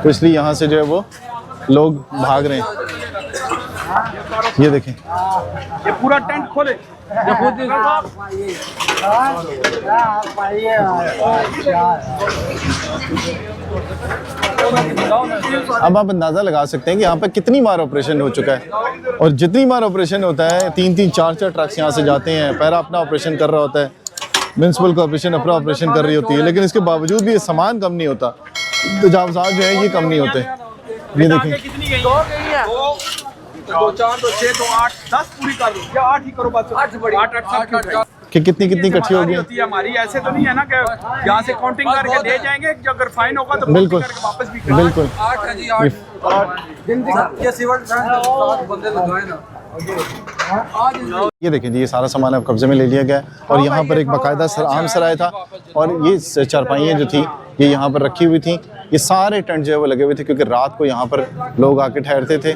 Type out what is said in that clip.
तो इसलिए यहाँ से जो है वो लोग भाग रहे हैं। ये देखें, ये पूरा टेंट खोले। अब आप अंदाज़ा लगा सकते हैं कि यहाँ पर कितनी बार ऑपरेशन हो चुका है, और जितनी बार ऑपरेशन होता है 3-3 4-4 ट्रक्स यहाँ से जाते हैं। पैरा अपना ऑपरेशन कर रहा होता है, म्यूनसिपल कॉर्पोरेशन अपना ऑपरेशन कर रही होती है, लेकिन इसके बावजूद भी ये सामान कम नहीं होता, तजावज़ात जो है ये कम नहीं होते। ये देखें, कितनी गई? 2 4 2 6 2 8 10 पूरी कर दो या 8 ही करो बस। 8 बड़ी 8 कि कितनी इकट्ठी होगी। होती है हमारी, ऐसे तो नहीं है ना कि यहाँ से काउंटिंग करके दे जाएंगे, जो अगर फाइन होगा तो बिल्कुल करके वापस भी करेंगे। बिल्कुल। 8 है जी 8 ये सिविल बंदे लगाए ना। ये देखें जी, ये सारा सामान अब कब्जे में ले लिया गया है, और यहाँ पर एक बाकायदा आम सराय था, और ये चारपाइयाँ जो थी ये यहाँ पर रखी हुई थी। ये सारे टेंट जो है वो लगे हुए थे, क्योंकि रात को यहाँ पर लोग आके ठहरते थे।